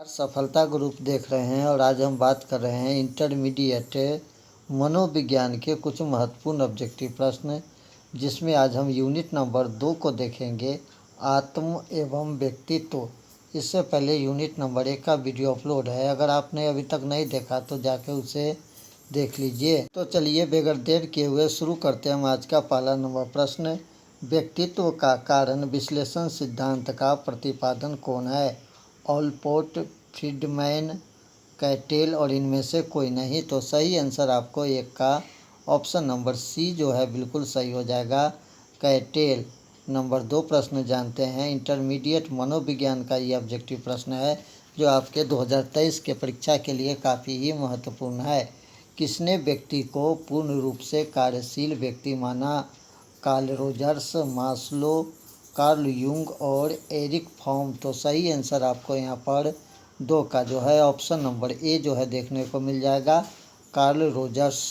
सफलता ग्रुप देख रहे हैं और आज हम बात कर रहे हैं इंटरमीडिएट मनोविज्ञान के कुछ महत्वपूर्ण ऑब्जेक्टिव प्रश्न, जिसमें आज हम यूनिट नंबर 2 को देखेंगे, आत्म एवं व्यक्तित्व। इससे पहले यूनिट नंबर 1 का वीडियो अपलोड है, अगर आपने अभी तक नहीं देखा तो जाके उसे देख लीजिए। तो चलिए बगैर देर किए हुए शुरू करते हैं हम आज का पहला नंबर प्रश्न। व्यक्तित्व का कारण विश्लेषण सिद्धांत का प्रतिपादन कौन है? ऑलपोर्ट, फ्रीडमैन, कैटेल और इनमें से कोई नहीं। तो सही आंसर आपको एक का ऑप्शन नंबर सी जो है बिल्कुल सही हो जाएगा, कैटेल। नंबर 2 प्रश्न जानते हैं। इंटरमीडिएट मनोविज्ञान का ये ऑब्जेक्टिव प्रश्न है जो आपके 2023 के परीक्षा के लिए काफ़ी ही महत्वपूर्ण है। किसने व्यक्ति को पूर्ण रूप से कार्यशील व्यक्ति माना? Carl Rogers, Maslow, Carl Jung और एरिक फॉर्म। तो सही आंसर आपको यहाँ पर 2 का जो है ऑप्शन नंबर ए जो है देखने को मिल जाएगा, कार्ल रोजर्स।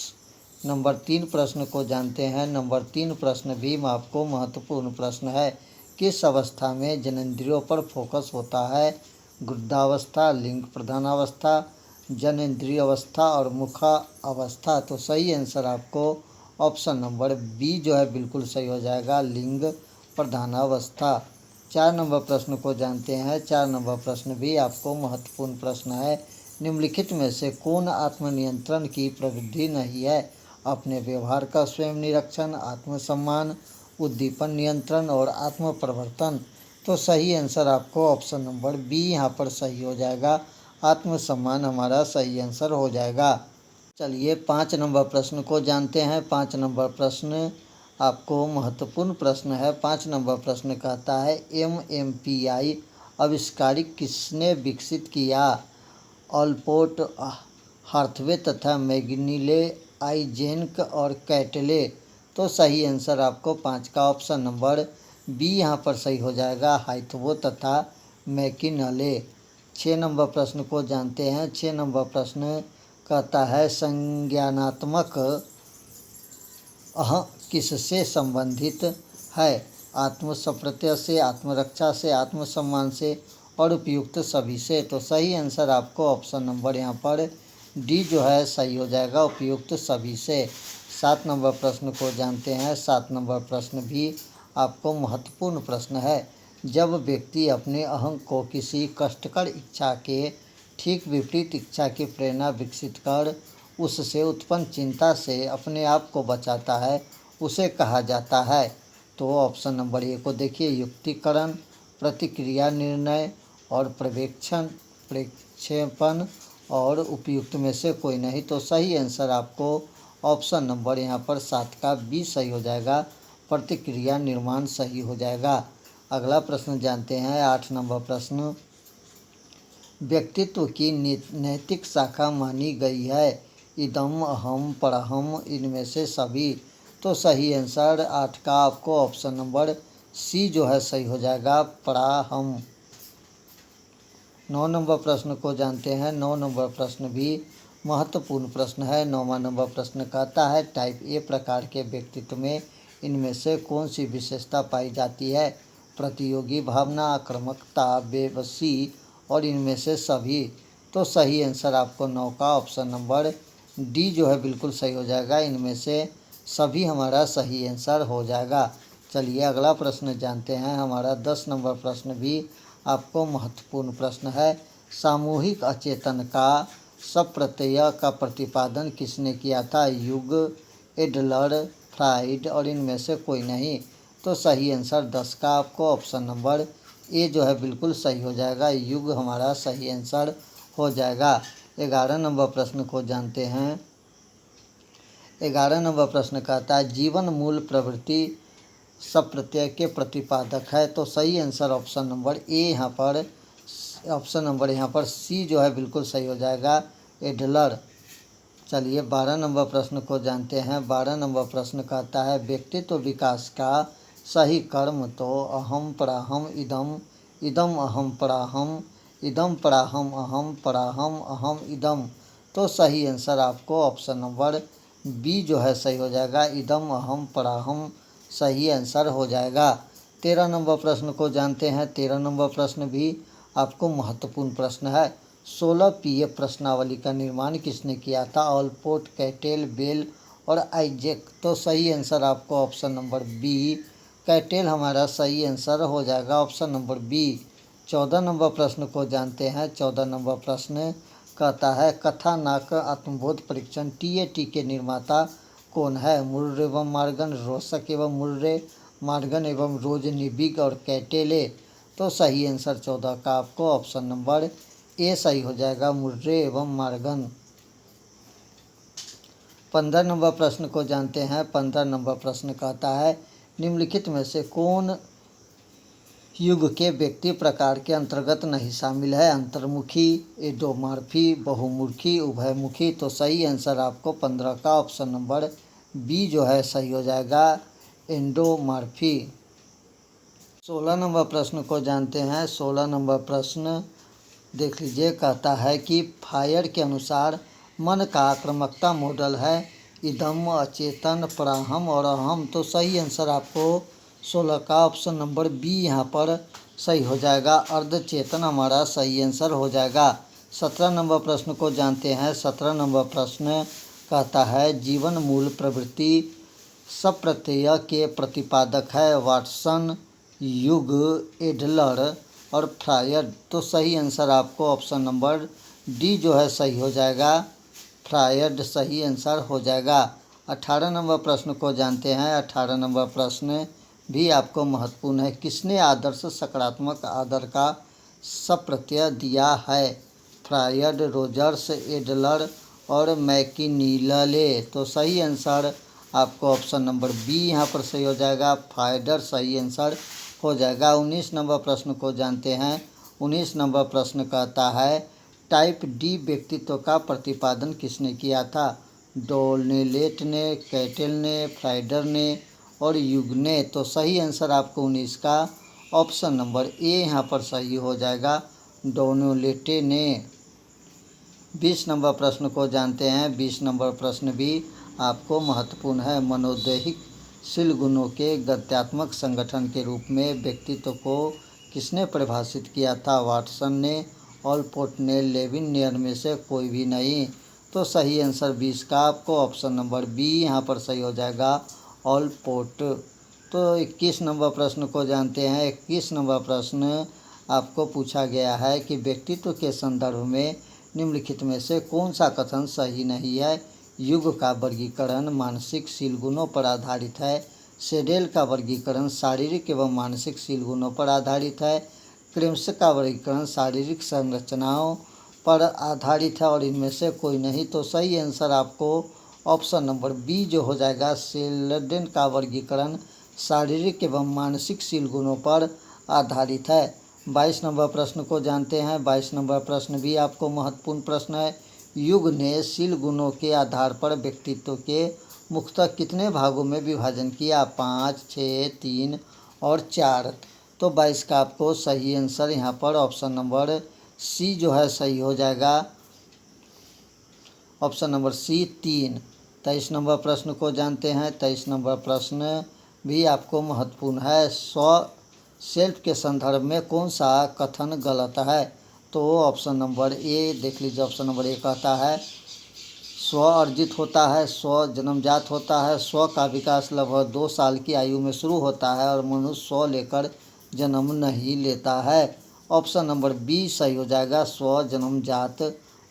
नंबर 3 प्रश्न को जानते हैं। नंबर 3 प्रश्न भी आपको महत्वपूर्ण प्रश्न है। किस अवस्था में जनेंद्रियों पर फोकस होता है? गुदावस्था, लिंग प्रधानावस्था, जनेंद्रिय अवस्था और मुखा अवस्था। तो सही आंसर आपको ऑप्शन नंबर बी जो है बिल्कुल सही हो जाएगा, लिंग प्रधानावस्था। 4 नंबर प्रश्न को जानते हैं। 4 नंबर प्रश्न भी आपको महत्वपूर्ण प्रश्न है। निम्नलिखित में से कौन आत्मनियंत्रण की प्रवृत्ति नहीं है? अपने व्यवहार का स्वयं निरीक्षण, आत्मसम्मान, उद्दीपन नियंत्रण और आत्म प्रवर्तन। तो सही आंसर आपको ऑप्शन नंबर बी यहाँ पर सही हो जाएगा, आत्मसम्मान हमारा सही आंसर हो जाएगा। चलिए 5 नंबर प्रश्न को जानते हैं। 5 नंबर प्रश्न आपको महत्वपूर्ण प्रश्न है। 5 नंबर प्रश्न कहता है, MMPI आविष्कारिक किसने विकसित किया? ऑलपोर्ट, हार्थवे तथा मैग्नीले, आइजेंक और कैटले। तो सही आंसर आपको 5 का ऑप्शन नंबर बी यहाँ पर सही हो जाएगा, हार्थवे तथा मैकिनले। 6 नंबर प्रश्न को जानते हैं। 6 नंबर प्रश्न कहता है, संज्ञानात्मक अहं किससे संबंधित है? आत्मसप्रत्यय से, आत्मरक्षा से, आत्मसम्मान से और उपयुक्त सभी से। तो सही आंसर आपको ऑप्शन नंबर यहाँ पर डी जो है सही हो जाएगा, उपयुक्त सभी से। 7 नंबर प्रश्न को जानते हैं। 7 नंबर प्रश्न भी आपको महत्वपूर्ण प्रश्न है। जब व्यक्ति अपने अहं को किसी कष्टकर इच्छा के ठीक विपरीत इच्छा की प्रेरणा विकसित कर उससे उत्पन्न चिंता से अपने आप को बचाता है, उसे कहा जाता है। तो ऑप्शन नंबर ए को देखिए, युक्तिकरण, प्रतिक्रिया निर्णय और प्रक्षेपण और उपयुक्त में से कोई नहीं। तो सही आंसर आपको ऑप्शन नंबर यहाँ पर 7 का बी सही हो जाएगा, प्रतिक्रिया निर्माण सही हो जाएगा। अगला प्रश्न जानते हैं। 8 नंबर प्रश्न, व्यक्तित्व की नैतिक शाखा मानी गई है? इदम, अहम, परहम, इनमें से सभी। तो सही आंसर 8 का आपको ऑप्शन नंबर सी जो है सही हो जाएगा, पराहम। 9 नंबर प्रश्न को जानते हैं। 9 नंबर प्रश्न भी महत्वपूर्ण प्रश्न है। 9वां नंबर प्रश्न कहता है, टाइप ए प्रकार के व्यक्तित्व में इनमें से कौन सी विशेषता पाई जाती है? प्रतियोगी भावना, आक्रामकता, बेबसी और इनमें से सभी। तो सही आंसर आपको 9 का ऑप्शन नंबर डी जो है बिल्कुल सही हो जाएगा, इनमें से सभी हमारा सही आंसर हो जाएगा। चलिए अगला प्रश्न जानते हैं। हमारा 10 नंबर प्रश्न भी आपको महत्वपूर्ण प्रश्न है। सामूहिक अचेतन का सप्रत्यय का प्रतिपादन किसने किया था? युग, एडलर, फ्राइड और इनमें से कोई नहीं। तो सही आंसर 10 का आपको ऑप्शन नंबर ए जो है बिल्कुल सही हो जाएगा, युग हमारा सही आंसर हो जाएगा। 11 नंबर प्रश्न को जानते हैं। 11 नंबर प्रश्न कहता है, जीवन मूल प्रवृत्ति सप्रत्यय के प्रतिपादक है? तो सही आंसर ऑप्शन नंबर ए यहाँ पर, ऑप्शन नंबर यहाँ पर सी जो है बिल्कुल सही हो जाएगा, एडलर। चलिए 12 नंबर प्रश्न को जानते हैं। 12 नंबर प्रश्न कहता है, व्यक्तित्व विकास का सही कर्म? तो अहम, पराहम, इदम, इदम अहम, पराहम, इदम पराहम, अहम, पराहम, अहम, इदम। तो सही आंसर आपको ऑप्शन नंबर बी जो है सही हो जाएगा, इदम अहम पराहम सही आंसर हो जाएगा। 13 नंबर प्रश्न को जानते हैं। 13 नंबर प्रश्न भी आपको महत्वपूर्ण प्रश्न है। 16 पीएफ प्रश्नावली का निर्माण किसने किया था? ऑलपोर्ट, कैटेल, बेल और आइजैक। तो सही आंसर आपको ऑप्शन नंबर बी कैटेल हमारा सही आंसर हो जाएगा, ऑप्शन नंबर बी। 14 नंबर प्रश्न को जानते हैं। 14 नंबर प्रश्न कहता है कथानक आत्मबोध परीक्षण टीएटी के निर्माता कौन है? मुर्रे एवं मार्गन, रोसक एवं मुर्रे, मार्गन एवं रोजनिबिग और कैटेले। तो सही आंसर 14 का आपको ऑप्शन नंबर ए सही हो जाएगा, मुर्रे एवं मार्गन। 15 नंबर प्रश्न को जानते हैं। 15 नंबर प्रश्न कहता है निम्नलिखित में से कौन युग के व्यक्ति प्रकार के अंतर्गत नहीं शामिल है? अंतर्मुखी, एडोमॉर्फी, बहुमुखी, उभयमुखी। तो सही आंसर आपको 15 का ऑप्शन नंबर बी जो है सही हो जाएगा, एंडोमॉर्फी। 16 नंबर प्रश्न को जानते हैं। 16 नंबर प्रश्न देख लीजिए, कहता है कि फायर के अनुसार मन का आक्रामकता मॉडल है इदम, अचेतन, प्राहम और अहम। तो सही आंसर आपको 16 का ऑप्शन नंबर बी यहाँ पर सही हो जाएगा, अर्धचेतन हमारा सही आंसर हो जाएगा। 17 नंबर प्रश्न को जानते हैं। 17 नंबर प्रश्न कहता है जीवन मूल प्रवृत्ति सप्रत्यय के प्रतिपादक है? वाटसन, युग, एडलर और फ्रायड। तो सही आंसर आपको ऑप्शन नंबर डी जो है सही हो जाएगा, फ्रायड सही आंसर हो जाएगा। 18 नंबर प्रश्न को जानते हैं। 18 नंबर प्रश्न भी आपको महत्वपूर्ण है। किसने आदर्श सकारात्मक आदर का सप्रत्यय दिया है? फ्रायड, रोजर्स, एडलर और मैकिनीले। तो सही आंसर आपको ऑप्शन नंबर बी यहाँ पर सही हो जाएगा, फायडर सही आंसर हो जाएगा। 19 नंबर प्रश्न को जानते हैं। 19 नंबर प्रश्न कहता है टाइप डी व्यक्तित्व का प्रतिपादन किसने किया था? डोनेलेट ने, कैटेल ने, फ्राइडर ने और युग ने। तो सही आंसर आपको 19 का ऑप्शन नंबर ए यहाँ पर सही हो जाएगा, डोनेलेटे ने। 20 नंबर प्रश्न को जानते हैं। 20 नंबर प्रश्न भी आपको महत्वपूर्ण है। मनोदैहिक शील गुणों के गत्यात्मक संगठन के रूप में व्यक्तित्व को किसने परिभाषित किया था? वाटसन ने, ऑलपोर्ट ने, लेविन ने, में से कोई भी नहीं। तो सही आंसर 20 का आपको ऑप्शन नंबर बी यहाँ पर सही हो जाएगा, ऑलपोर्ट। तो 21 नंबर प्रश्न को जानते हैं। 21 नंबर प्रश्न आपको पूछा गया है कि व्यक्तित्व के संदर्भ में निम्नलिखित में से कौन सा कथन सही नहीं है? युग का वर्गीकरण मानसिक शील गुणों पर आधारित है। सेडेल का वर्गीकरण शारीरिक एवं मानसिक शील गुणों पर आधारित है। क्रेम्स का वर्गीकरण शारीरिक संरचनाओं पर आधारित है और इनमें से कोई नहीं। तो सही आंसर आपको ऑप्शन नंबर बी जो हो जाएगा, सेल्डेन का वर्गीकरण शारीरिक एवं मानसिक शील गुणों पर आधारित है। 22 नंबर प्रश्न को जानते हैं। 22 नंबर प्रश्न भी आपको महत्वपूर्ण प्रश्न है। युग ने शील गुणों के आधार पर व्यक्तित्व के मुख्यतः कितने भागों में विभाजन किया? 5, 6, 3 और 4। तो 22 का आपको सही आंसर यहाँ पर ऑप्शन नंबर सी जो है सही हो जाएगा, ऑप्शन नंबर सी 3। 23 नंबर प्रश्न को जानते हैं। 23 नंबर प्रश्न भी आपको महत्वपूर्ण है। स्व सेल्फ के संदर्भ में कौन सा कथन गलत है? तो ऑप्शन नंबर ए देख लीजिए, ऑप्शन नंबर ए कहता है स्व अर्जित होता है, स्व जन्मजात होता है, स्व का विकास लगभग 2 साल की आयु में शुरू होता है और मनुष्य स्व लेकर जन्म नहीं लेता है। ऑप्शन नंबर बी सही हो जाएगा, स्व जन्मजात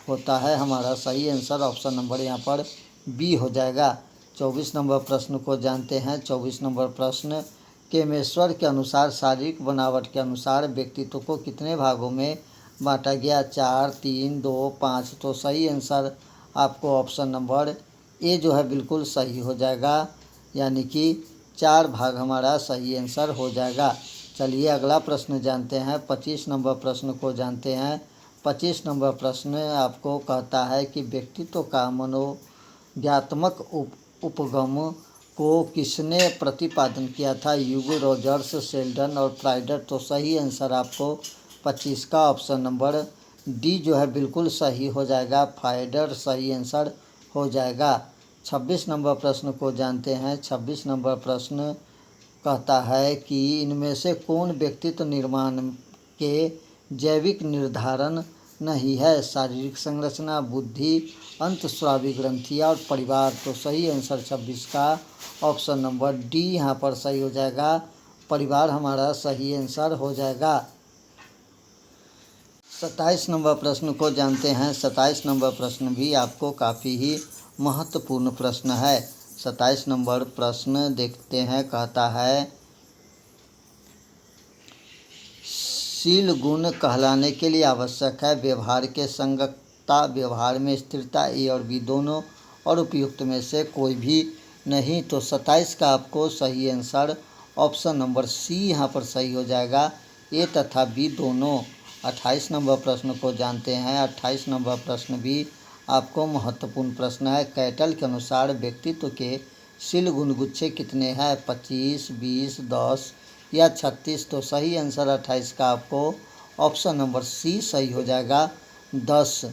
होता है हमारा सही आंसर ऑप्शन नंबर यहाँ पर बी हो जाएगा। 24 नंबर प्रश्न को जानते हैं। 24 नंबर प्रश्न केमेश्वर के अनुसार शारीरिक बनावट के अनुसार व्यक्तित्व को कितने भागों में बांटा गया? 4, 3, 2, 5। तो सही आंसर आपको ऑप्शन नंबर ए जो है बिल्कुल सही हो जाएगा, यानी कि 4 भाग हमारा सही आंसर हो जाएगा। चलिए अगला प्रश्न जानते हैं। 25 नंबर प्रश्न को जानते हैं। 25 नंबर प्रश्न आपको कहता है कि व्यक्तित्व का मनोज्ञात्मक उपगम को किसने प्रतिपादन किया था? युग, रोजर्स, शेल्डन और फ्राइडर। तो सही आंसर आपको 25 का ऑप्शन नंबर डी जो है बिल्कुल सही हो जाएगा, फ्राइडर सही आंसर हो जाएगा। 26 नंबर प्रश्न को जानते हैं। 26 नंबर प्रश्न कहता है कि इनमें से कौन व्यक्तित्व निर्माण के जैविक निर्धारण नहीं है। शारीरिक संरचना, बुद्धि, अंतःस्रावी ग्रंथियाँ और परिवार। तो सही आंसर 26 का ऑप्शन नंबर डी यहाँ पर सही हो जाएगा। परिवार हमारा सही आंसर हो जाएगा। 27 नंबर प्रश्न को जानते हैं। 27 नंबर प्रश्न भी आपको काफ़ी ही महत्वपूर्ण प्रश्न है। 27 नंबर प्रश्न देखते हैं, कहता है शील गुण कहलाने के लिए आवश्यक है व्यवहार के संगतता, व्यवहार में स्थिरता, ए और बी दोनों, और उपयुक्त में से कोई भी नहीं। तो 27 का आपको सही आंसर ऑप्शन नंबर सी यहाँ पर सही हो जाएगा, ए तथा बी दोनों। 28 नंबर प्रश्न को जानते हैं। 28 नंबर प्रश्न भी आपको महत्वपूर्ण प्रश्न है। कैटल के अनुसार व्यक्तित्व के शील गुण गुच्छे कितने हैं? 25, 20, 10 या 36। तो सही आंसर 28 का आपको ऑप्शन नंबर सी सही हो जाएगा, 10।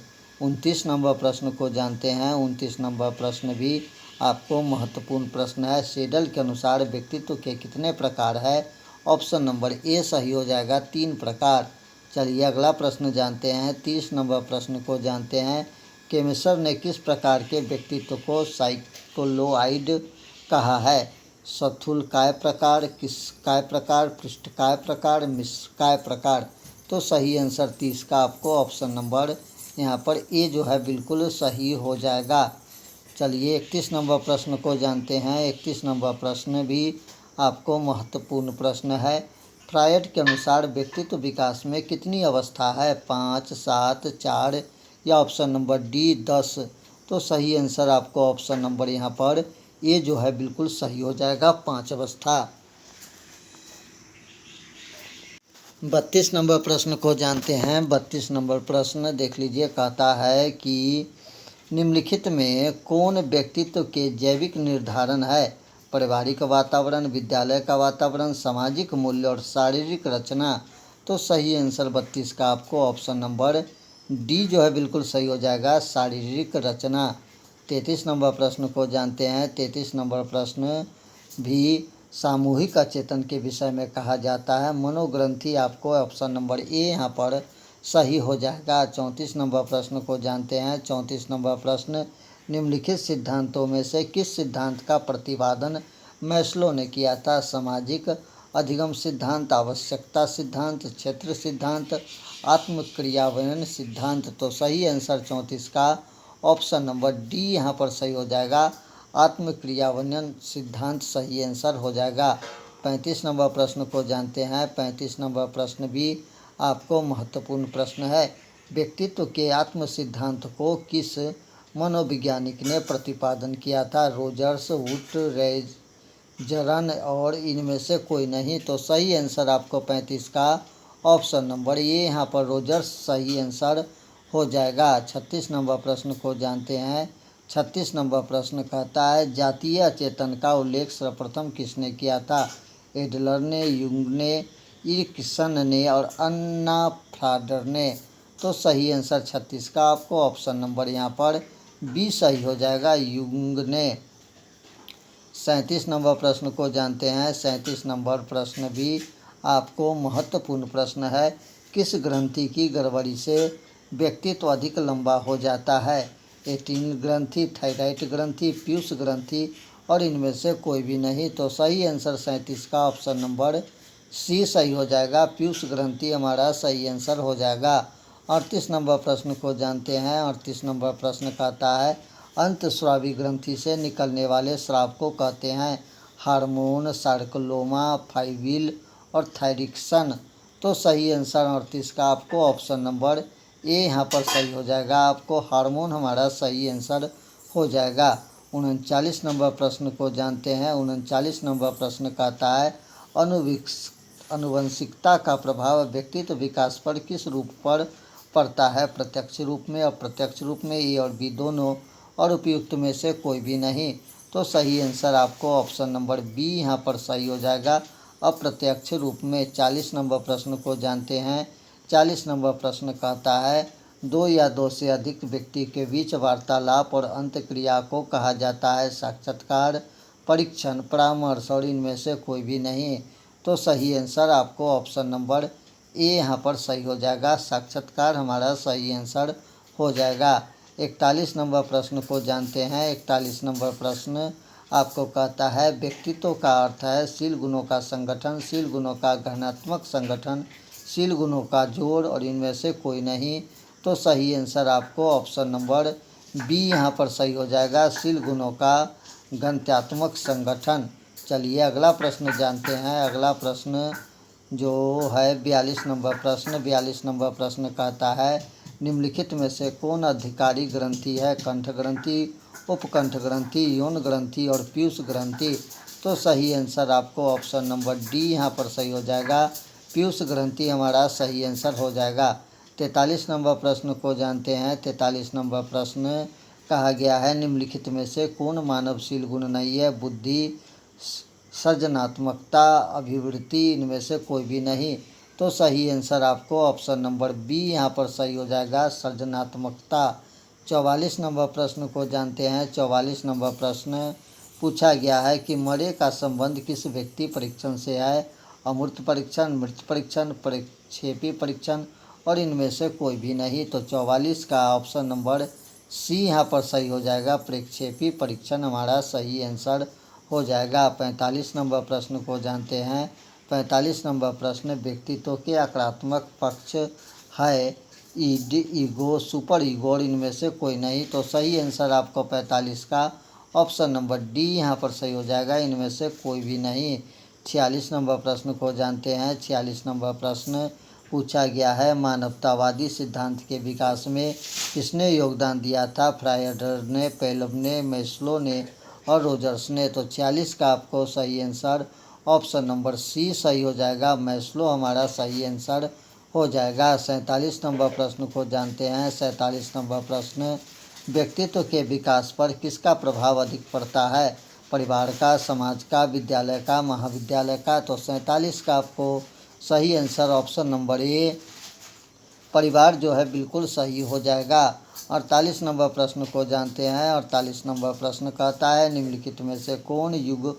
29 नंबर प्रश्न को जानते हैं। 29 नंबर प्रश्न भी आपको महत्वपूर्ण प्रश्न है। सेडल के अनुसार व्यक्तित्व के कितने प्रकार है? ऑप्शन नंबर ए सही हो जाएगा, 3 प्रकार। चलिए अगला प्रश्न जानते हैं। 30 नंबर प्रश्न को जानते हैं। केमिसर ने किस प्रकार के व्यक्तित्व को साइक्लोइड कहा है? स्थूलकाय प्रकार, किसकाय प्रकार, पृष्ठकाय प्रकार, मिश्रकाय प्रकार। तो सही आंसर 30 का आपको ऑप्शन नंबर यहाँ पर ए जो है बिल्कुल सही हो जाएगा। चलिए 31 नंबर प्रश्न को जानते हैं। 31 नंबर प्रश्न भी आपको महत्वपूर्ण प्रश्न है। फ्रायड के अनुसार व्यक्तित्व विकास में कितनी अवस्था है? 5, 7, 4 या ऑप्शन नंबर डी 10। तो सही आंसर आपको ऑप्शन नंबर यहाँ पर ए जो है बिल्कुल सही हो जाएगा, 5 अवस्था। 32 नंबर प्रश्न को जानते हैं। 32 नंबर प्रश्न देख लीजिए, कहता है कि निम्नलिखित में कौन व्यक्तित्व के जैविक निर्धारण है? पारिवारिक वातावरण, विद्यालय का वातावरण, सामाजिक मूल्य और शारीरिक रचना। तो सही आंसर 32 का आपको ऑप्शन नंबर डी जो है बिल्कुल सही हो जाएगा, शारीरिक रचना। 33 नंबर प्रश्न को जानते हैं। 33 नंबर प्रश्न भी सामूहिक अचेतन के विषय में कहा जाता है। मनोग्रंथि आपको ऑप्शन नंबर ए यहाँ पर सही हो जाएगा। 34 नंबर प्रश्न को जानते हैं। 34 नंबर प्रश्न निम्नलिखित सिद्धांतों में से किस सिद्धांत का प्रतिपादन मैस्लो ने किया था? सामाजिक अधिगम सिद्धांत, आवश्यकता सिद्धांत, क्षेत्र सिद्धांत, आत्मक्रियान्वयन सिद्धांत। तो सही आंसर 34 का ऑप्शन नंबर डी यहाँ पर सही हो जाएगा, आत्मक्रियान्वयन सिद्धांत सही आंसर हो जाएगा। 35 नंबर प्रश्न को जानते हैं। 35 नंबर प्रश्न भी आपको महत्वपूर्ण प्रश्न है। व्यक्तित्व के आत्म सिद्धांत को किस मनोवैज्ञानिक ने प्रतिपादन किया था? रोजर्स, वुड, रेजरन और इनमें से कोई नहीं। तो सही आंसर आपको 35 का ऑप्शन नंबर ए यहाँ पर रोजर्स सही आंसर हो जाएगा। 36 नंबर प्रश्न को जानते हैं। 36 नंबर प्रश्न कहता है जातीय अचेतन का उल्लेख सर्वप्रथम किसने किया था? एडलर ने, युंग ने, इरिकसन ने और अन्ना फ्राडर ने। तो सही आंसर 36 का आपको ऑप्शन नंबर यहाँ पर बी सही हो जाएगा, युंग ने। 37 नंबर प्रश्न को जानते हैं। 37 नंबर प्रश्न भी आपको महत्वपूर्ण प्रश्न है। किस ग्रंथि की गड़बड़ी से व्यक्तित्व अधिक लंबा हो जाता है? एटीन ग्रंथि, थायराइड ग्रंथि, पीयूष ग्रंथि और इनमें से कोई भी नहीं। तो सही आंसर 37 का ऑप्शन नंबर सी सही हो जाएगा, पीयूष ग्रंथि हमारा सही आंसर हो जाएगा। 38 नंबर प्रश्न को जानते हैं। 38 नंबर प्रश्न कहता है अंतःस्रावी ग्रंथि से निकलने वाले स्राव को कहते हैं हार्मोन, सार्कोलोमा, फाइविल और थायरिक्सन। तो सही आंसर 38 का आपको ऑप्शन नंबर ए यहाँ पर सही हो जाएगा, आपको हार्मोन हमारा सही आंसर हो जाएगा। 39 नंबर प्रश्न को जानते हैं। 39 नंबर प्रश्न कहता है आनुवंशिकता का प्रभाव व्यक्तित्व विकास पर किस रूप पर पड़ता है? प्रत्यक्ष रूप में, अप्रत्यक्ष रूप में, ए और बी दोनों और उपयुक्त में से कोई भी नहीं। तो सही आंसर आपको ऑप्शन नंबर बी यहाँ पर सही हो जाएगा, अप्रत्यक्ष रूप में। 40 नंबर प्रश्न को जानते हैं। 40 नंबर प्रश्न कहता है 2 या 2 से अधिक व्यक्ति के बीच वार्तालाप और अंतक्रिया को कहा जाता है साक्षात्कार, परीक्षण, परामर्श और इनमें से कोई भी नहीं। तो सही आंसर आपको ऑप्शन नंबर ए यहाँ पर सही हो जाएगा, साक्षात्कार हमारा सही आंसर हो जाएगा। 41 नंबर प्रश्न को जानते हैं। 41 नंबर प्रश्न आपको कहता है व्यक्तित्व का अर्थ है शील गुणों का संगठन, शील गुणों का गठनात्मक संगठन, शील गुणों का जोड़ और इनमें से कोई नहीं। तो सही आंसर आपको ऑप्शन नंबर बी यहाँ पर सही हो जाएगा, शील गुणों का गणत्यात्मक संगठन। चलिए अगला प्रश्न जानते हैं। अगला प्रश्न जो है 42 नंबर प्रश्न। 42 नंबर प्रश्न कहता है निम्नलिखित में से कौन अधिकारी ग्रंथि है? कंठ ग्रंथि, उपकंठ ग्रंथि, यौन ग्रंथि और पीयूष ग्रंथि। तो सही आंसर आपको ऑप्शन नंबर डी यहाँ पर सही हो जाएगा, पीयूष ग्रंथि हमारा सही आंसर हो जाएगा। 43 नंबर प्रश्न को जानते हैं। 43 नंबर प्रश्न कहा गया है निम्नलिखित में से कौन मानवशील गुण नहीं है? बुद्धि, सृजनात्मकता, अभिवृत्ति, इनमें से कोई भी नहीं। तो सही आंसर आपको ऑप्शन नंबर बी यहाँ पर सही हो जाएगा, सृजनात्मकता। 44 नंबर प्रश्न को जानते हैं। 44 नंबर प्रश्न पूछा गया है कि मरे का संबंध किस व्यक्ति परीक्षण से है? अमूर्त परीक्षण, मृत परीक्षण, प्रक्षेपी परीक्षण और इनमें से कोई भी नहीं। तो 44 का ऑप्शन नंबर सी यहाँ पर सही हो जाएगा, प्रक्षेपी परीक्षण हमारा सही आंसर हो जाएगा। 45 नंबर प्रश्न को जानते हैं। 45 नंबर प्रश्न व्यक्तित्व के आक्रात्मक पक्ष है ईगो, सुपर ईगो और इनमें से कोई नहीं। तो सही आंसर आपको 45 का ऑप्शन नंबर डी यहाँ पर सही हो जाएगा, इनमें से कोई भी नहीं। 46 नंबर प्रश्न को जानते हैं। 46 नंबर प्रश्न पूछा गया है मानवतावादी सिद्धांत के विकास में किसने योगदान दिया था? फ्रायड ने, पेलव ने, मैस्लो ने और रोजर्स ने। तो 46 का आपको सही आंसर ऑप्शन नंबर सी सही हो जाएगा, मैस्लो हमारा सही आंसर हो जाएगा। 47 नंबर प्रश्न को जानते हैं। 47 नंबर प्रश्न व्यक्तित्व के विकास पर किसका प्रभाव अधिक पड़ता है? परिवार का, समाज का, विद्यालय का, महाविद्यालय का। तो 47 का आपको सही आंसर ऑप्शन नंबर ए परिवार जो है बिल्कुल सही हो जाएगा। 48 नंबर प्रश्न को जानते हैं। 48 नंबर प्रश्न कहता है निम्नलिखित में से कौन युग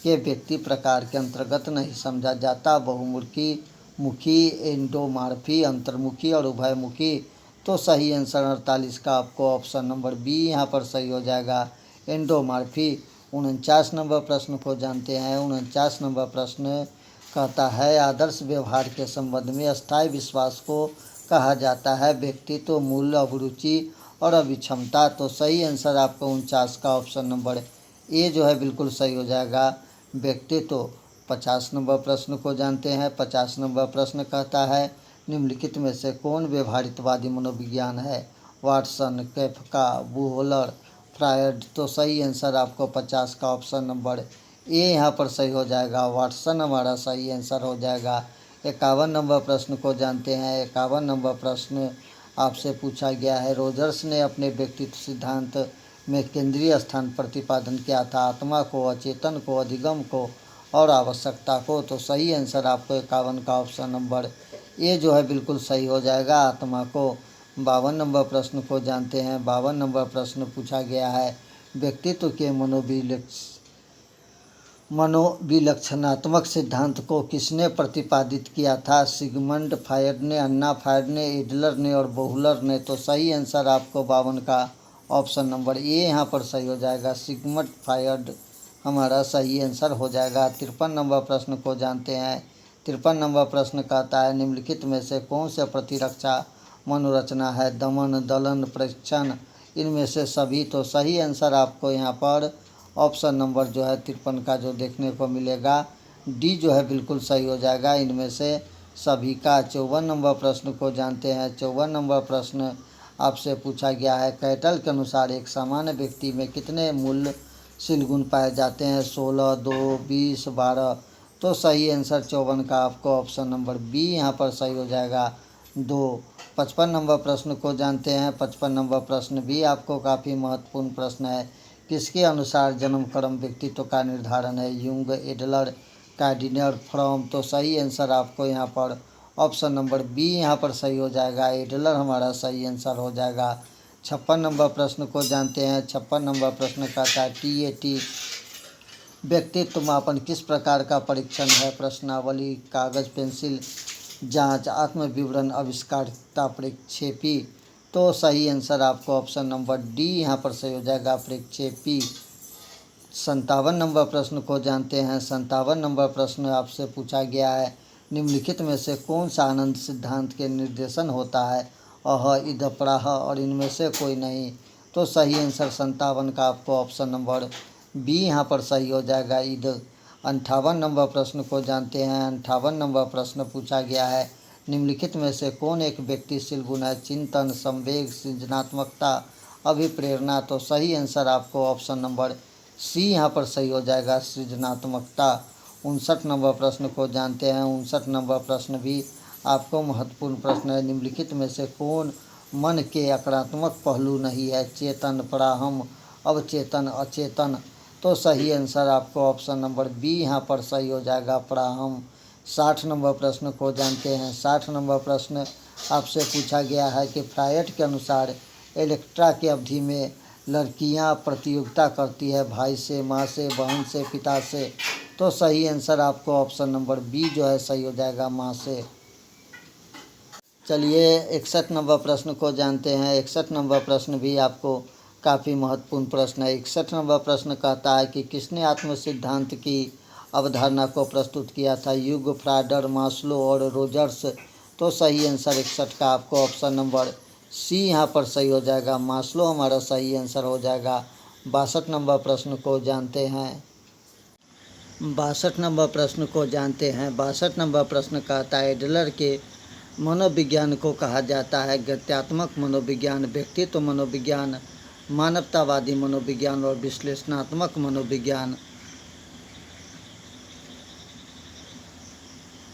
के व्यक्ति प्रकार के अंतर्गत नहीं समझा जाता? बहुमुखी, मुखी, एंडोमार्फी, अंतर्मुखी और उभयमुखी। तो सही आंसर 48 का आपको ऑप्शन नंबर बी यहाँ पर सही हो जाएगा, एंडोमार्फी। 49 नंबर प्रश्न को जानते हैं। 49 नंबर प्रश्न कहता है आदर्श व्यवहार के संबंध में अस्थायी विश्वास को कहा जाता है? व्यक्तित्व, मूल्य, अभिरुचि और अभिक्षमता। तो सही आंसर आपको 49 का ऑप्शन नंबर ए जो है बिल्कुल सही हो जाएगा, व्यक्तित्व। 50 नंबर प्रश्न को जानते हैं। 50 नंबर प्रश्न कहता है निम्नलिखित में से कौन व्यवहारिकवादी मनोविज्ञान है? Watson, Koffka, Buhler, Freud. तो सही आंसर आपको 50 का ऑप्शन नंबर ए यहाँ पर सही हो जाएगा, वाटसन हमारा सही आंसर हो जाएगा। 51 नंबर प्रश्न को जानते हैं। 51 नंबर प्रश्न आपसे पूछा गया है रोजर्स ने अपने व्यक्तित्व सिद्धांत में केंद्रीय स्थान प्रतिपादन किया था? आत्मा को, अचेतन को, अधिगम को और आवश्यकता को। तो सही आंसर आपको 51 का ऑप्शन नंबर ए जो है बिल्कुल सही हो जाएगा, आत्मा को। 52 नंबर प्रश्न को जानते हैं। 52 नंबर प्रश्न पूछा गया है व्यक्तित्व के मनोविलक्षणात्मक सिद्धांत को किसने प्रतिपादित किया था? सिगमंड फ्रायड ने, अन्ना फ्रायड ने, एडलर ने और बोहलर ने। तो सही आंसर आपको 52 का ऑप्शन नंबर ए यहाँ पर सही हो जाएगा, सिगमंड फ्रायड हमारा सही आंसर हो जाएगा। 53 नंबर प्रश्न को जानते हैं। 53 नंबर प्रश्न कहता है निम्नलिखित में से कौन से प्रतिरक्षा मनोरचना है? दमन, दलन, परीक्षण, इनमें से सभी। तो सही आंसर आपको यहाँ पर ऑप्शन नंबर जो है 53 का जो देखने को मिलेगा, डी जो है बिल्कुल सही हो जाएगा, इनमें से सभी का। 54 नंबर प्रश्न को जानते हैं। 54 नंबर प्रश्न आपसे पूछा गया है कैटल के अनुसार एक सामान्य व्यक्ति में कितने मूल्यशील गुण पाए जाते हैं? 16, 2, 20, 12। तो सही आंसर 54 का आपको ऑप्शन नंबर बी यहाँ पर सही हो जाएगा, 2। 55 नंबर प्रश्न को जानते हैं। 55 नंबर प्रश्न भी आपको काफ़ी महत्वपूर्ण प्रश्न है। किसके अनुसार जन्म कर्म व्यक्तित्व का निर्धारण है? Jung, Adler, Kardiner, Fromm. तो सही आंसर आपको यहाँ पर ऑप्शन नंबर बी यहाँ पर सही हो जाएगा, एडलर हमारा सही आंसर हो जाएगा। 56 नंबर प्रश्न को जानते हैं। 56 नंबर प्रश्न कहता है TAT व्यक्तित्व मापन किस प्रकार का परीक्षण है? प्रश्नावली, कागज, पेंसिल, जांच, आत्मविवरण, आविष्कारकता, प्रेक्षेपी। तो सही आंसर आपको ऑप्शन नंबर डी यहाँ पर सही हो जाएगा, प्रेक्षेपी। 57 नंबर प्रश्न को जानते हैं। 57 नंबर प्रश्न आपसे पूछा गया है, निम्नलिखित में से कौन सा आनंद सिद्धांत के निर्देशन होता है? अह, इद, प्राह और इनमें से कोई नहीं। तो सही आंसर 57 का आपको ऑप्शन नंबर बी यहाँ पर सही हो जाएगा, ईद। 58 नंबर प्रश्न को जानते हैं। 58 नंबर प्रश्न पूछा गया है, निम्नलिखित में से कौन एक व्यक्तिशील गुण है? चिंतन, संवेग, सृजनात्मकता, अभिप्रेरणा। तो सही आंसर आपको ऑप्शन नंबर सी यहाँ पर सही हो जाएगा, सृजनात्मकता। 59 नंबर प्रश्न को जानते हैं। 59 नंबर प्रश्न भी आपको महत्वपूर्ण प्रश्न है, निम्नलिखित में से कौन मन के आक्रात्मक पहलू नहीं है? चेतन, पराहम, अवचेतन, अचेतन। तो सही आंसर आपको ऑप्शन नंबर बी यहाँ पर सही हो जाएगा, पराहम। 60 नंबर प्रश्न को जानते हैं। 60 नंबर प्रश्न आपसे पूछा गया है कि फ्रायड के अनुसार इलेक्ट्रा की अवधि में लड़कियां प्रतियोगिता करती है भाई से, माँ से, बहन से, पिता से। तो सही आंसर आपको ऑप्शन नंबर बी जो है सही हो जाएगा, माँ से। चलिए 61 नंबर प्रश्न को जानते हैं। 61 नंबर प्रश्न भी आपको काफ़ी महत्वपूर्ण प्रश्न है। 61 नंबर प्रश्न कहता है कि किसने आत्म सिद्धांत की अवधारणा को प्रस्तुत किया था? युग, फ्राडर, मास्लो और रोजर्स। तो सही आंसर 61 का आपको ऑप्शन नंबर सी यहाँ पर सही हो जाएगा, मास्लो हमारा सही आंसर हो जाएगा। 62 नंबर प्रश्न को जानते हैं। 62 नंबर प्रश्न को जानते हैं। 62 नंबर प्रश्न कहता है, एडलर के मनोविज्ञान को कहा जाता है गत्यात्मक मनोविज्ञान, व्यक्तित्व मनोविज्ञान, मानवतावादी मनोविज्ञान और विश्लेषणात्मक मनोविज्ञान।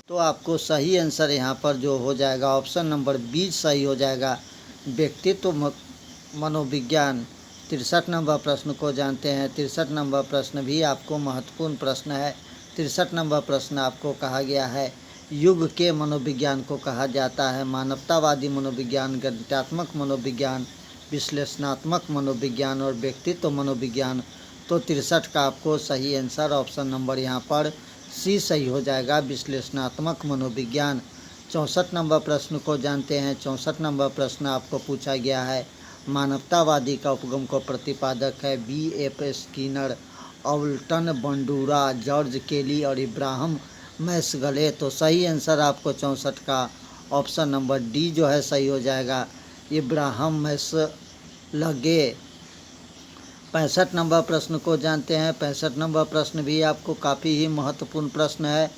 तो आपको सही आंसर यहाँ पर जो हो जाएगा ऑप्शन नंबर बी सही हो जाएगा, व्यक्तित्व मनोविज्ञान। 63 नंबर प्रश्न को जानते हैं। 63 नंबर प्रश्न भी आपको महत्वपूर्ण प्रश्न है। 63 नंबर प्रश्न आपको कहा गया है, युग के मनोविज्ञान को कहा जाता है मानवतावादी मनोविज्ञान, गणितात्मक मनोविज्ञान, विश्लेषणात्मक मनोविज्ञान और व्यक्तित्व मनोविज्ञान। तो 63 का आपको सही आंसर ऑप्शन नंबर यहाँ पर सी सही हो जाएगा, विश्लेषणात्मक मनोविज्ञान। 64 नंबर प्रश्न को जानते हैं। 64 नंबर प्रश्न आपको पूछा गया है, मानवतावादी का उपगम को प्रतिपादक है B.F. Skinner, Alton Bandura, George केली और इब्राहम मैक्सवेल। तो सही आंसर आपको 64 का ऑप्शन नंबर डी जो है सही हो जाएगा, इब्राहम मैक्सवेल। 65 नंबर प्रश्न को जानते हैं। 65 नंबर प्रश्न भी आपको काफ़ी ही महत्वपूर्ण प्रश्न है,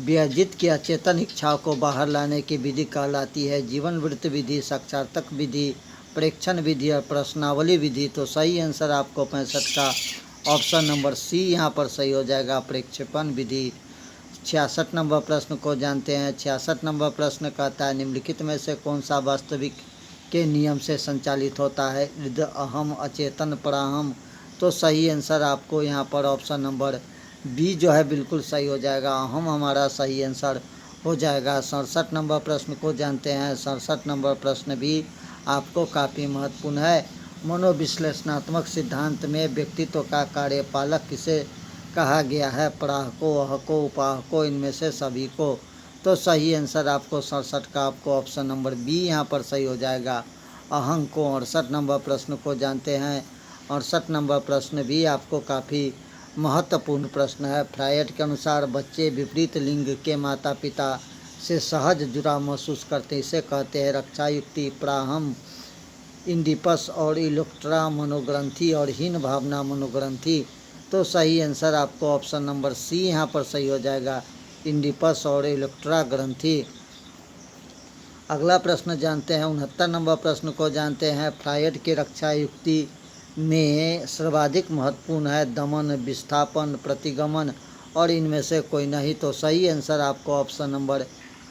व्यजित की अचेतन इच्छाओं को बाहर लाने की विधि कहलाती है जीवन वृत्त विधि, साक्षात्कार विधि, प्रेक्षण विधि और प्रश्नावली विधि। तो सही आंसर आपको 65 का ऑप्शन नंबर सी यहाँ पर सही हो जाएगा, प्रेक्षेपण विधि। 66 नंबर प्रश्न को जानते हैं। 66 नंबर प्रश्न कहता है, निम्नलिखित में से कौन सा वास्तविक के नियम से संचालित होता है? इद, अहम, अचेतन, पराहम। तो सही आंसर आपको यहाँ पर ऑप्शन नंबर बी जो है बिल्कुल सही हो जाएगा, अहम हमारा सही आंसर हो जाएगा। 67 नंबर प्रश्न को जानते हैं। 67 नंबर प्रश्न भी आपको काफ़ी महत्वपूर्ण है, मनोविश्लेषणात्मक सिद्धांत में व्यक्तित्व का कार्यपालक किसे कहा गया है? प्राह को, अह को, उपाह को, इनमें से सभी को। तो सही आंसर आपको 67 का आपको ऑप्शन नंबर बी यहाँ पर सही हो जाएगा, अहंग को। 68 नंबर प्रश्न को जानते हैं। 68 नंबर प्रश्न भी आपको काफ़ी महत्वपूर्ण प्रश्न है, फ्रायड के अनुसार बच्चे विपरीत लिंग के माता पिता से सहज जुड़ाव महसूस करते, इसे कहते हैं रक्षा युक्ति, प्राहम, इंडिपस और इलेक्ट्रा मनोग्रंथि और हीन भावना मनोग्रंथि। तो सही आंसर आपको ऑप्शन नंबर सी यहाँ पर सही हो जाएगा, इंडिपस और इलेक्ट्रा ग्रंथि। अगला प्रश्न जानते हैं। 69 नंबर प्रश्न को जानते हैं, फ्रायड के रक्षा युक्ति में सर्वाधिक महत्वपूर्ण है दमन, विस्थापन, प्रतिगमन और इनमें से कोई नहीं। तो सही आंसर आपको ऑप्शन नंबर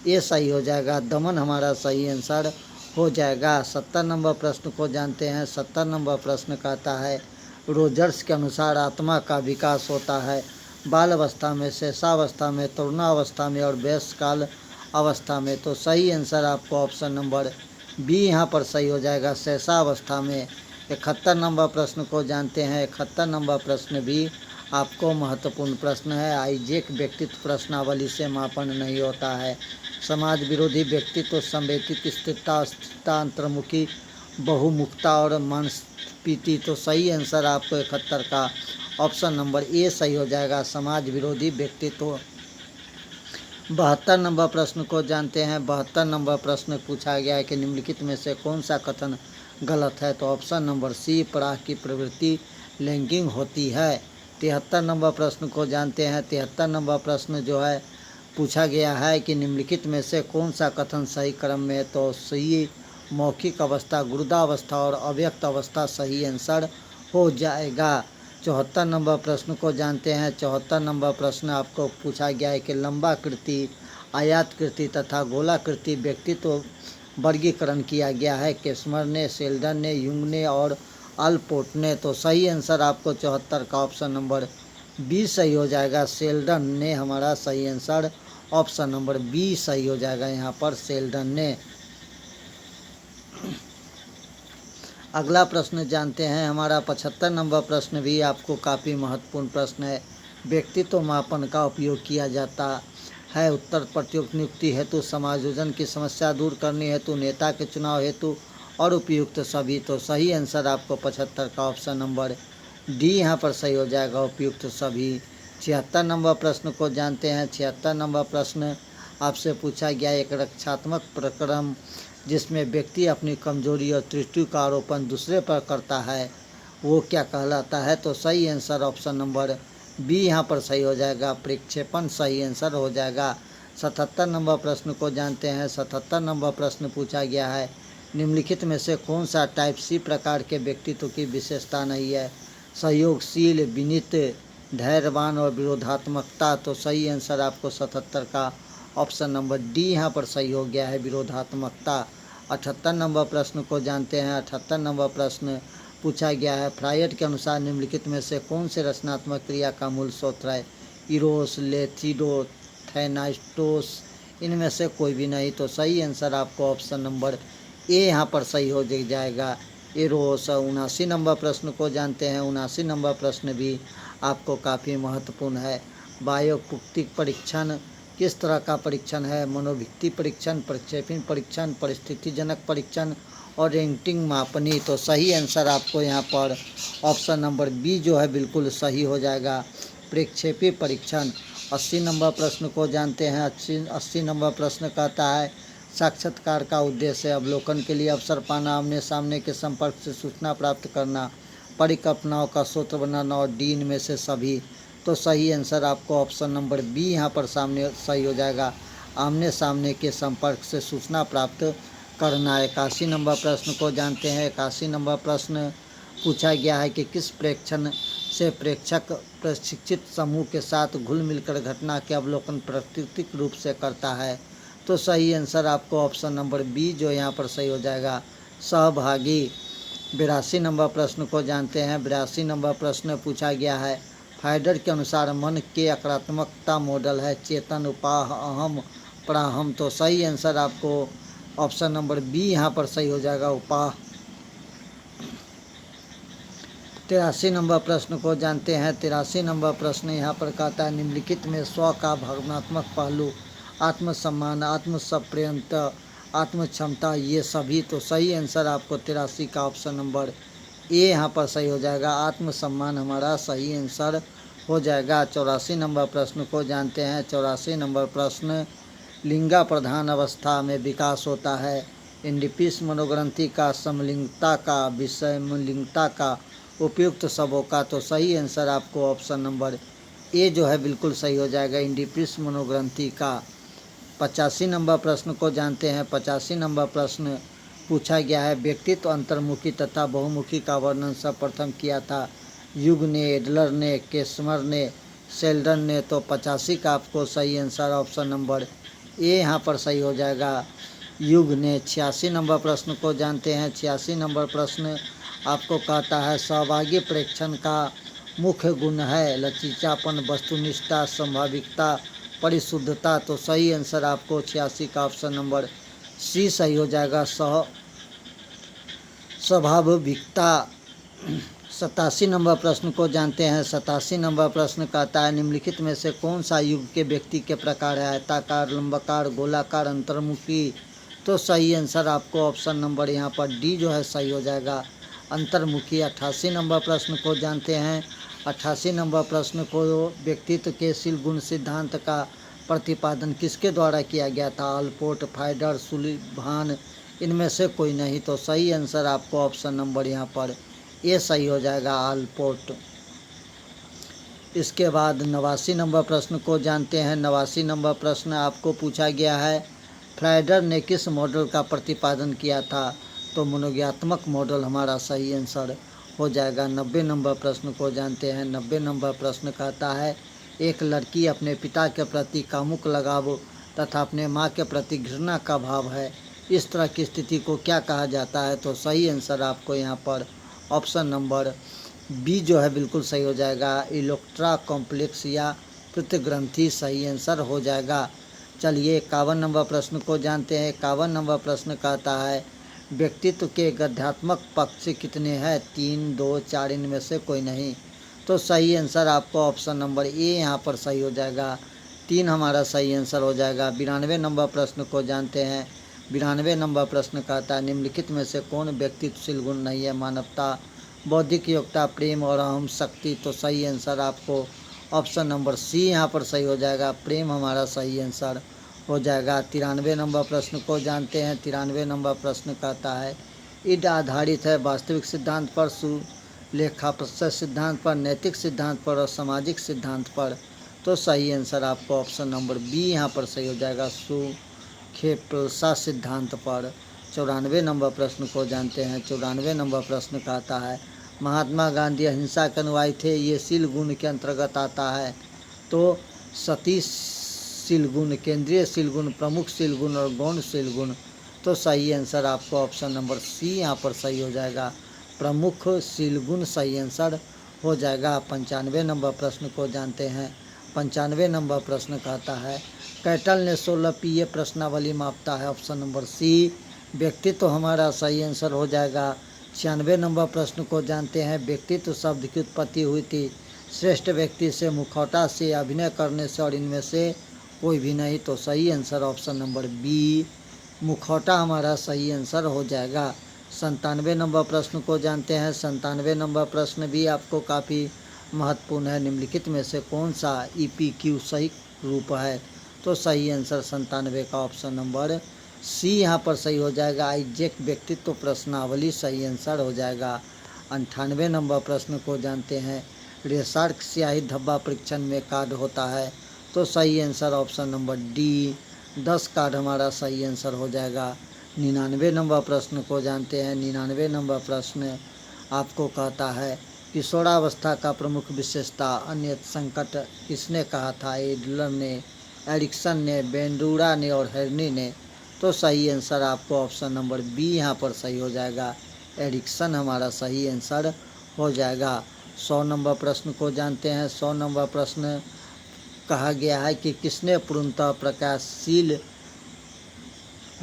ए सही हो जाएगा, दमन हमारा सही आंसर हो जाएगा। 70 नंबर प्रश्न को जानते हैं। 70 नंबर प्रश्न कहता है, रोजर्स के अनुसार आत्मा का विकास होता है बाल अवस्था में, शेषावस्था में, तरुणावस्था में और वयस्ककाल अवस्था में। तो सही आंसर आपको ऑप्शन नंबर बी यहाँ पर सही हो जाएगा, शेषावस्था में। 71 नंबर प्रश्न को जानते हैं। 71 नंबर प्रश्न भी आपको महत्वपूर्ण प्रश्न है, आइजेक व्यक्तित्व प्रश्नावली से मापन नहीं होता है। समाज विरोधी व्यक्तित्व, संवेदित स्थिरता, अस्थिरता, अंतर्मुखी, बहुमुखता और मांसपीति। तो सही आंसर आपको 71 का ऑप्शन नंबर ए सही हो जाएगा, समाज विरोधी व्यक्तित्व। 72 नंबर प्रश्न को जानते हैं। 72 नंबर प्रश्न पूछा गया है कि निम्नलिखित में से कौन सा कथन गलत है। तो ऑप्शन नंबर सी, पराग की प्रवृत्ति लैंगिक होती है। 73 नंबर प्रश्न को जानते हैं। 73 नंबर प्रश्न जो है पूछा गया है कि निम्नलिखित में से कौन सा कथन सही क्रम में। तो सही मौखिक अवस्था, गुरुदावस्था और अव्यक्त अवस्था सही आंसर हो जाएगा। 74 नंबर प्रश्न को जानते हैं। 74 नंबर प्रश्न आपको पूछा गया है कि लंबाकृति, आयताकृति तथा गोलाकृति व्यक्तित्व वर्गीकरण किया गया है केस्मर ने, सेल्डन ने, युंग ने और अल्पोर्ट ने। तो सही आंसर आपको 74 का ऑप्शन नंबर बी सही हो जाएगा, सेल्डन ने हमारा सही आंसर ऑप्शन नंबर बी सही हो जाएगा यहाँ पर, सेल्डन ने। अगला प्रश्न जानते हैं हमारा 75 नंबर प्रश्न भी आपको काफ़ी महत्वपूर्ण प्रश्न है। व्यक्तित्व मापन का उपयोग किया जाता है उत्तर प्रतियुक्त नियुक्ति हेतु, समायोजन की समस्या दूर करने हेतु, नेता के चुनाव हेतु और उपयुक्त सभी। तो सही आंसर आपको 75 का ऑप्शन नंबर डी यहाँ पर सही हो जाएगा, उपयुक्त सभी। 76 नंबर प्रश्न को जानते हैं। 76 नंबर प्रश्न आपसे पूछा गया एक रक्षात्मक प्रक्रम जिसमें व्यक्ति अपनी कमजोरी और त्रुटि का आरोपण दूसरे पर करता है, वो क्या कहलाता है। तो सही आंसर ऑप्शन नंबर बी यहाँ पर सही हो जाएगा, प्रक्षेपण सही आंसर हो जाएगा। 77 नंबर प्रश्न को जानते हैं। 77 नंबर प्रश्न पूछा गया है निम्नलिखित में से कौन सा टाइप सी प्रकार के व्यक्तित्व की विशेषता नहीं है। सहयोगशील, विनीत, धैर्यवान और विरोधात्मकता। तो सही आंसर आपको 77 का ऑप्शन नंबर डी यहाँ पर सही हो गया है, विरोधात्मकता। 78 नंबर प्रश्न को जानते हैं। 78 नंबर प्रश्न पूछा गया है फ्रायड के अनुसार निम्नलिखित में से कौन से रचनात्मक क्रिया का मूल स्रोत है। इरोस, लेथिडो, थैनाइस्टोस, इनमें से कोई भी नहीं। तो सही आंसर आपको ऑप्शन नंबर ए यहाँ पर सही हो जाएगा, एरोस। 79 नंबर प्रश्न को जानते हैं। 79 नंबर प्रश्न भी आपको काफ़ी महत्वपूर्ण है। बायोकुक्तिक परीक्षण किस तरह का परीक्षण है। मनोभित्ति परीक्षण, प्रक्षेपण परीक्षण, परिस्थितिजनक परीक्षण और रेटिंग मापनी। तो सही आंसर आपको यहाँ पर ऑप्शन नंबर बी जो है बिल्कुल सही हो जाएगा, प्रक्षेपी परीक्षण। 80 नंबर प्रश्न को जानते हैं। 80 नंबर प्रश्न कहता है साक्षात्कार का उद्देश्य अवलोकन के लिए अवसर पाना, आमने सामने के संपर्क से सूचना प्राप्त करना, परिकल्पनाओं का सूत्र बनाना और डी इनमें से सभी। तो सही आंसर आपको ऑप्शन नंबर बी यहाँ पर सामने सही हो जाएगा, आमने सामने के संपर्क से सूचना प्राप्त करना। 81 नंबर प्रश्न को जानते हैं। 81 नंबर प्रश्न पूछा गया है कि किस प्रेक्षण से प्रेक्षक प्रशिक्षित समूह के साथ घुल मिलकर घटना के अवलोकन प्राकृतिक रूप से करता है। तो सही आंसर आपको ऑप्शन नंबर बी जो यहाँ पर सही हो जाएगा, सहभागी। 82 नंबर प्रश्न को जानते हैं। 82 नंबर प्रश्न पूछा गया है फाइडर के अनुसार मन के आक्रात्मकता मॉडल है चेतन, उपाह, अहम, प्राहम। तो सही आंसर आपको ऑप्शन नंबर बी यहाँ पर सही हो जाएगा, उपाह। 83 नंबर प्रश्न को जानते हैं। 83 नंबर प्रश्न यहाँ पर कहता है निम्नलिखित में स्व का भावनात्मक पहलू आत्मसम्मान, आत्मसंप्रेरणा, आत्मक्षमता ये सभी। तो सही आंसर आपको 83 का ऑप्शन नंबर ए यहाँ पर सही हो जाएगा, आत्मसम्मान हमारा सही आंसर हो जाएगा। 84 नंबर प्रश्न को जानते हैं। 84 नंबर प्रश्न लिंगा प्रधान अवस्था में विकास होता है इंडिपिस मनोग्रंथि का, समलिंगता का, विषमलिंगता का, उपयुक्त सबों का। तो सही आंसर आपको ऑप्शन नंबर ए जो है बिल्कुल सही हो जाएगा, इंडिपिस मनोग्रंथि का। 85 नंबर प्रश्न को जानते हैं। 85 नंबर प्रश्न पूछा गया है व्यक्तित्व अंतर्मुखी तथा बहुमुखी का वर्णन सर्वप्रथम किया था युग ने, एडलर ने, केस्मर ने, सेल्डन ने। तो 85 का आपको सही आंसर ऑप्शन नंबर ए यहाँ पर सही हो जाएगा, युग ने। 86 नंबर प्रश्न को जानते हैं। 86 नंबर प्रश्न आपको कहता है सहभागी प्रेक्षण का मुख्य गुण है लचीलापन, वस्तुनिष्ठता, संभाविकता, परिशुद्धता। तो सही आंसर आपको 86 का ऑप्शन नंबर सी सही हो जाएगा, स्वाभाविकता। 87 नंबर प्रश्न को जानते हैं। 87 नंबर प्रश्न कहता है निम्नलिखित में से कौन सा युग के व्यक्ति के प्रकार है, आयताकार, लंबाकार, गोलाकार, अंतर्मुखी। तो सही आंसर आपको ऑप्शन नंबर यहाँ पर डी जो है सही हो जाएगा, अंतर्मुखी। 88 नंबर प्रश्न को जानते हैं। 88 नंबर प्रश्न को व्यक्तित्व के शील गुण सिद्धांत का प्रतिपादन किसके द्वारा किया गया था, अल्पोर्ट, फाइडर, सुलिवान, इनमें से कोई नहीं। तो सही आंसर आपको ऑप्शन नंबर यहाँ पर ये सही हो जाएगा, अल्पोर्ट। इसके बाद 89 नंबर प्रश्न को जानते हैं। 89 नंबर प्रश्न आपको पूछा गया है फ्राइडर ने किस मॉडल का प्रतिपादन किया था। तो मनोज्ञात्मक मॉडल हमारा सही आंसर हो जाएगा। 90 नंबर प्रश्न को जानते हैं। 90 नंबर प्रश्न कहता है एक लड़की अपने पिता के प्रति कामुक लगाव तथा अपने माँ के प्रति घृणा का भाव है, इस तरह की स्थिति को क्या कहा जाता है। तो सही आंसर आपको यहाँ पर ऑप्शन नंबर बी जो है बिल्कुल सही हो जाएगा, इलेक्ट्रा कॉम्प्लेक्स या प्रतिग्रंथि सही आंसर हो जाएगा। चलिए 51 नंबर प्रश्न को जानते हैं। 51 नंबर प्रश्न कहता है व्यक्तित्व के गद्यात्मक पक्ष कितने हैं, 3, 2, 4, इनमें से कोई नहीं। तो सही आंसर आपको ऑप्शन नंबर ए यहाँ पर सही हो जाएगा, 3 हमारा सही आंसर हो जाएगा। 92 नंबर प्रश्न को जानते हैं। 92 नंबर प्रश्न कहता है निम्नलिखित में से कौन व्यक्तित्वशील गुण नहीं है, मानवता, बौद्धिक योग्यता, प्रेम और अहम शक्ति। तो सही आंसर आपको ऑप्शन नंबर सी यहाँ पर सही हो जाएगा, प्रेम हमारा सही आंसर हो जाएगा। 93 नंबर प्रश्न को जानते हैं। 93 नंबर प्रश्न कहता है ईड आधारित है वास्तविक सिद्धांत पर, सुलेखा प्रत्यय सिद्धांत पर, नैतिक सिद्धांत पर और सामाजिक सिद्धांत पर। तो सही आंसर आपको ऑप्शन नंबर बी यहाँ पर सही हो जाएगा, सुलेखा सिद्धांत पर। 94 नंबर प्रश्न को जानते हैं। 94 नंबर प्रश्न कहता है महात्मा गांधी अहिंसा के अनुयायी थे, ये शील गुण के अंतर्गत आता है। तो सती शील गुण, केंद्रीय शील गुण, प्रमुख शील गुण और गौण शील गुण। तो सही आंसर आपको ऑप्शन नंबर सी यहाँ पर सही हो जाएगा, प्रमुख शील गुण सही आंसर हो जाएगा। 95 नंबर प्रश्न को जानते हैं। 95 नंबर प्रश्न कहता है कैटल ने 16 पीए प्रश्नावली मापता है, ऑप्शन नंबर सी व्यक्तित्व हमारा सही आंसर हो जाएगा। 96 नंबर प्रश्न को जानते हैं। व्यक्तित्व शब्द की उत्पत्ति हुई थी श्रेष्ठ व्यक्ति से, मुखौटा से, अभिनय करने से और इनमें से कोई भी नहीं। तो सही आंसर ऑप्शन नंबर बी मुखौटा हमारा सही आंसर हो जाएगा। 97 नंबर प्रश्न को जानते हैं। 97 नंबर प्रश्न भी आपको काफ़ी महत्वपूर्ण है, निम्नलिखित में से कौन सा EPQ सही रूप है। तो सही आंसर 97 का ऑप्शन नंबर सी यहाँ पर सही हो जाएगा, आइजेक व्यक्तित्व प्रश्नावली सही आंसर हो जाएगा। 98 नंबर प्रश्न को जानते हैं। रेसार्क स्याही धब्बा परीक्षण में कार्ड होता है। तो सही answer option number D 10 card हमारा सही आंसर हो जाएगा। 99 नंबर प्रश्न को जानते हैं। 99 नंबर प्रश्न आपको कहता है किशोरावस्था का प्रमुख विशेषता अन्य संकट किसने कहा था, एडलर ने, एरिक्सन ने, बेंडूरा ने और हेर्नी ने। तो सही आंसर आपको ऑप्शन नंबर बी यहाँ पर सही हो जाएगा, एरिक्सन हमारा सही आंसर हो जाएगा। 100 नंबर प्रश्न को जानते हैं। 100 नंबर प्रश्न कहा गया है कि किसने पूर्णतः प्रकाशशील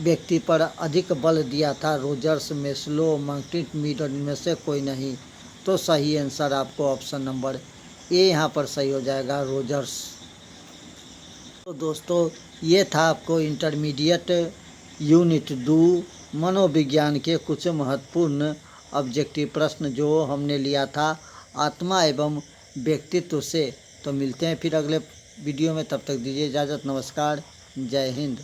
व्यक्ति पर अधिक बल दिया था, रोजर्स, मेस्लो, मार्टिन मीडर, इनमें से कोई नहीं। तो सही आंसर आपको ऑप्शन नंबर ए यहाँ पर सही हो जाएगा, रोजर्स। तो दोस्तों ये था आपको इंटरमीडिएट यूनिट 2 मनोविज्ञान के कुछ महत्वपूर्ण ऑब्जेक्टिव प्रश्न जो हमने लिया था आत्मा एवं व्यक्तित्व से। तो मिलते हैं फिर अगले वीडियो में, तब तक दीजिए इजाज़त, नमस्कार, जय हिंद।